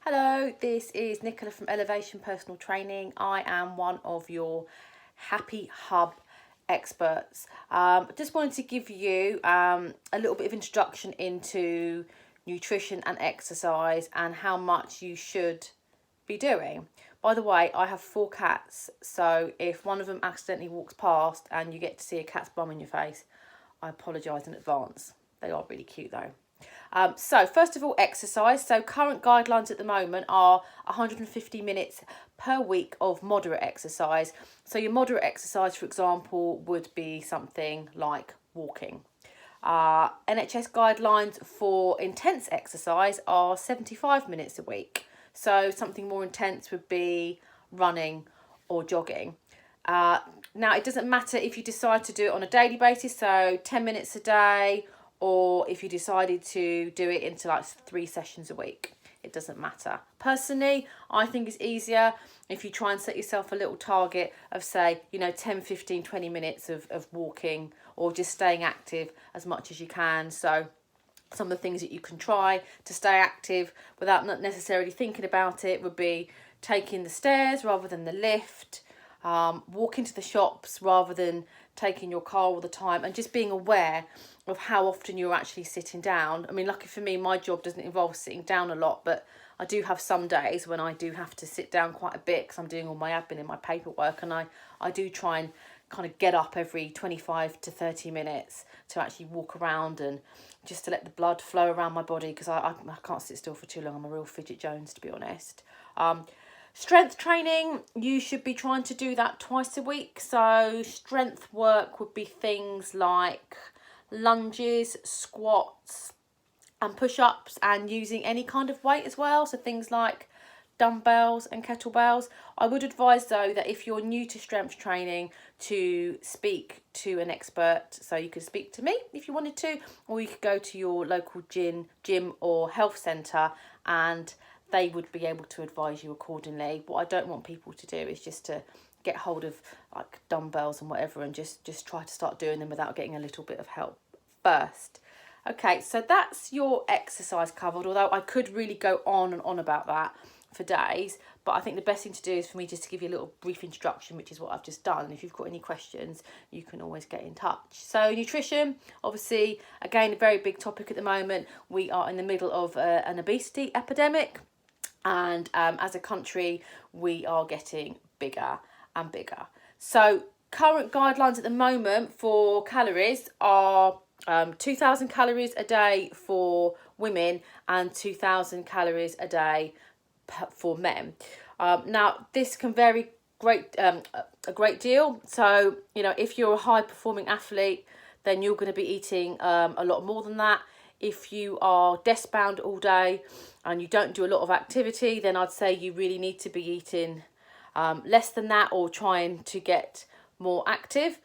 Hello, this is Nicola from Elevation Personal Training. I am one of your Happy Hub experts. Just wanted to give you a little bit of introduction into nutrition and exercise and how much you should be doing. By the way, I have 4 cats, so if one of them accidentally walks past and you get to see a cat's bum in your face, I apologise in advance. They are really cute though. So first of all, exercise. So current guidelines at the moment are 150 minutes per week of moderate exercise. So your moderate exercise, for example, would be something like walking. NHS guidelines for intense exercise are 75 minutes a week. So something more intense would be running or jogging. Now, it doesn't matter if you decide to do it on a daily basis, so 10 minutes a day, or if you decided to do it into like 3 sessions a week. It doesn't matter. Personally, I think it's easier if you try and set yourself a little target of, say, 10, 15, 20 minutes of walking or just staying active as much as you can. So some of the things that you can try to stay active without not necessarily thinking about it would be taking the stairs rather than the lift, walking to the shops rather than taking your car all the time, and just being aware of how often you're actually sitting down. I mean, lucky for me, my job doesn't involve sitting down a lot, but I do have some days when I do have to sit down quite a bit because I'm doing all my admin and my paperwork, and I do try and kind of get up every 25 to 30 minutes to actually walk around and just to let the blood flow around my body, because I can't sit still for too long. I'm a real fidget Jones, to be honest. Strength training, you should be trying to do that twice a week. So strength work would be things like lunges, squats and push-ups, and using any kind of weight as well. So things like dumbbells and kettlebells. I would advise though that if you're new to strength training, to speak to an expert. So you could speak to me if you wanted to, or you could go to your local gym or health centre, and they would be able to advise you accordingly. What I don't want people to do is just to get hold of like dumbbells and whatever and just try to start doing them without getting a little bit of help first. Okay, so that's your exercise covered, although I could really go on and on about that for days, but I think the best thing to do is for me just to give you a little brief introduction, which is what I've just done. And if you've got any questions, you can always get in touch. So nutrition, obviously, again, a very big topic at the moment. We are in the middle of an obesity epidemic, and as a country, we are getting bigger and bigger. So current guidelines at the moment for calories are 2,000 calories a day for women and 2,000 calories a day for men. Now, this can vary a great deal. So, if you're a high performing athlete, then you're going to be eating a lot more than that. If you are desk bound all day and you don't do a lot of activity, then I'd say you really need to be eating less than that, or trying to get more active.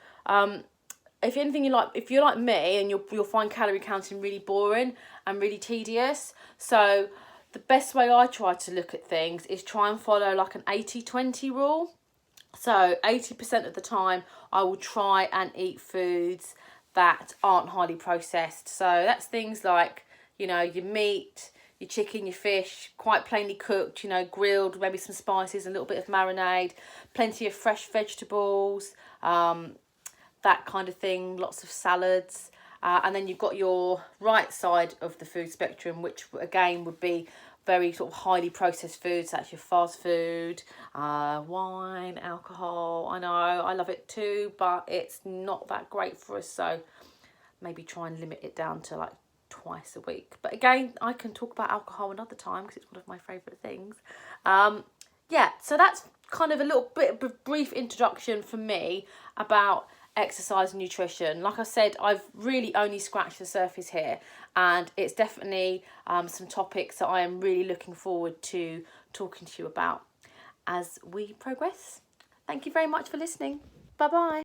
If you're like me, and you'll find calorie counting really boring and really tedious. So the best way I try to look at things is try and follow like an 80-20 rule. So 80% of the time I will try and eat foods that aren't highly processed. So that's things like, your meat, your chicken, your fish, quite plainly cooked, grilled, maybe some spices, a little bit of marinade, plenty of fresh vegetables, that kind of thing, lots of salads. And then you've got your right side of the food spectrum, which again would be very sort of highly processed foods. That's your fast food, wine, alcohol. I know, I love it too, but it's not that great for us. So maybe try and limit it down to like twice a week. But again, I can talk about alcohol another time because it's one of my favourite things. Yeah, so that's kind of a little bit of a brief introduction for me about exercise and nutrition. Like I said, I've really only scratched the surface here, and it's definitely some topics that I am really looking forward to talking to you about as we progress. Thank you very much for listening. Bye bye.